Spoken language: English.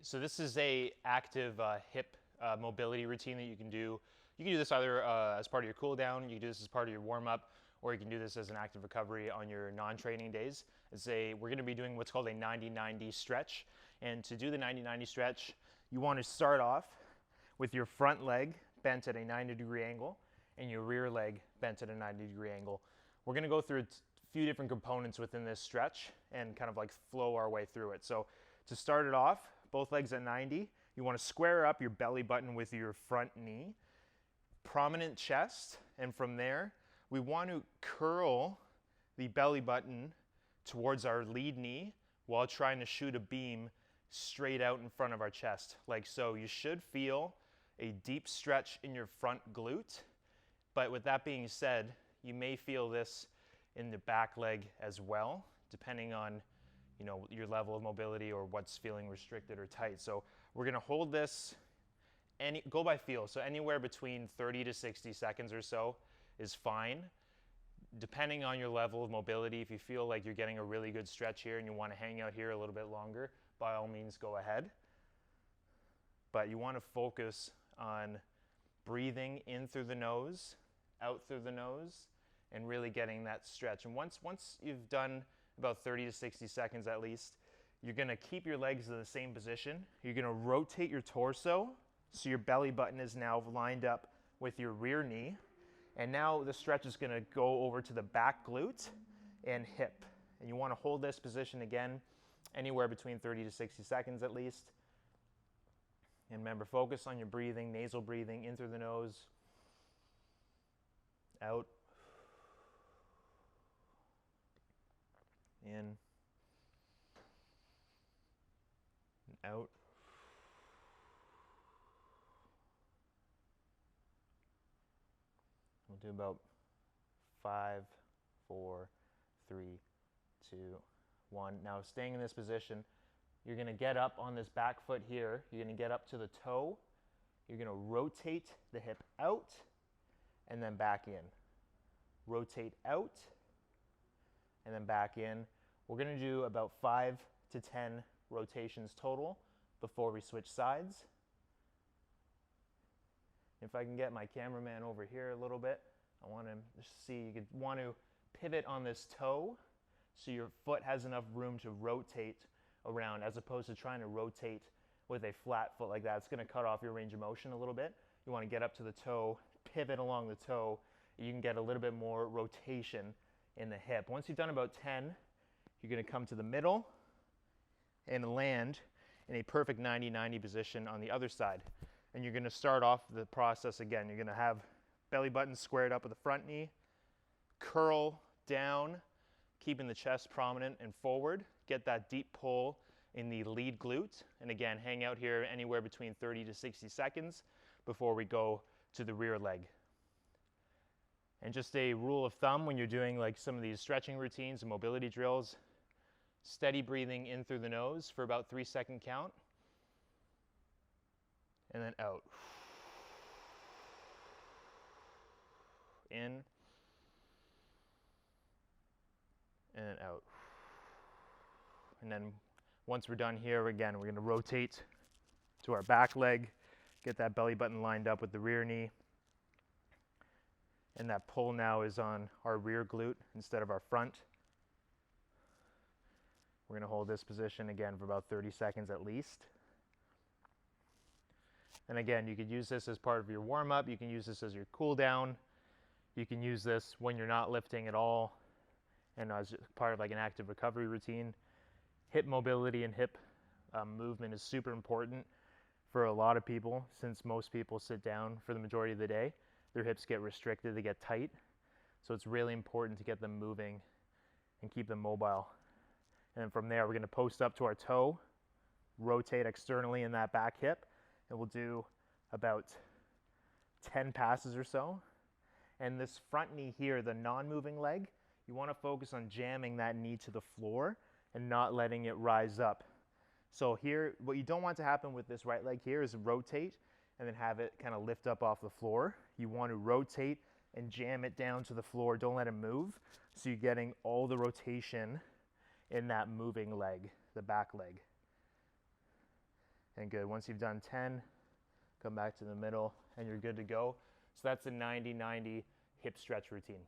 So this is a active hip mobility routine that you can do. You can do this either as part of your cool down, you can do this as part of your warm up, or you can do this as an active recovery on your non-training days. We're going to be doing what's called a 90-90 stretch. And to do the 90-90 stretch, you want to start off with your front leg bent at a 90-degree angle and your rear leg bent at a 90-degree angle. We're going to go through a few different components within this stretch and kind of like flow our way through it. So to start it off, both legs at 90, you want to square up your belly button with your front knee, prominent chest, and from there, we want to curl the belly button towards our lead knee while trying to shoot a beam straight out in front of our chest, like so. You should feel a deep stretch in your front glute, but with that being said, you may feel this in the back leg as well, depending on your level of mobility or what's feeling restricted or tight. So we're going to hold this, go by feel. So anywhere between 30 to 60 seconds or so is fine. Depending on your level of mobility, if you feel like you're getting a really good stretch here and you want to hang out here a little bit longer, by all means go ahead. But you want to focus on breathing in through the nose, out through the nose, and really getting that stretch. And once you've done about 30 to 60 seconds at least, you're going to keep your legs in the same position. You're going to rotate your torso so your belly button is now lined up with your rear knee. And now the stretch is going to go over to the back glute and hip. And you want to hold this position again anywhere between 30 to 60 seconds at least. And remember, focus on your breathing, nasal breathing in through the nose, out, in, and out. We'll do about 5, 4, 3, 2, 1. Now staying in this position, you're going to get up on this back foot here. You're going to get up to the toe. You're going to rotate the hip out and then back in. Rotate out and then back in. We're going to do about 5 to 10 rotations total before we switch sides. If I can get my cameraman over here a little bit, I want to just see, you could want to pivot on this toe so your foot has enough room to rotate around, as opposed to trying to rotate with a flat foot like that. It's going to cut off your range of motion a little bit. You want to get up to the toe, pivot along the toe. You can get a little bit more rotation in the hip. Once you've done about 10, you're going to come to the middle and land in a perfect 90-90 position on the other side. And you're going to start off the process again. You're going to have belly button squared up with the front knee, curl down, keeping the chest prominent and forward. Get that deep pull in the lead glute. And again, hang out here anywhere between 30 to 60 seconds before we go to the rear leg. And just a rule of thumb when you're doing like some of these stretching routines and mobility drills, steady breathing in through the nose for about 3-second count. And then out. In. And then out. And then once we're done here, again, we're going to rotate to our back leg, get that belly button lined up with the rear knee. And that pull now is on our rear glute instead of our front. We're going to hold this position again for about 30 seconds at least. And again, you could use this as part of your warm-up. You can use this as your cool down. You can use this when you're not lifting at all and as part of like an active recovery routine. Hip mobility and hip movement is super important for a lot of people, since most people sit down for the majority of the day. Their hips get restricted, they get tight. So it's really important to get them moving and keep them mobile. And then from there, we're going to post up to our toe, rotate externally in that back hip, and we'll do about 10 passes or so. And this front knee here, the non-moving leg, you want to focus on jamming that knee to the floor and not letting it rise up. So here, what you don't want to happen with this right leg here is rotate and then have it kind of lift up off the floor. You want to rotate and jam it down to the floor. Don't let it move. So you're getting all the rotation in that moving leg, the back leg. And good. Once you've done 10, come back to the middle and you're good to go. So that's a 90-90 hip stretch routine.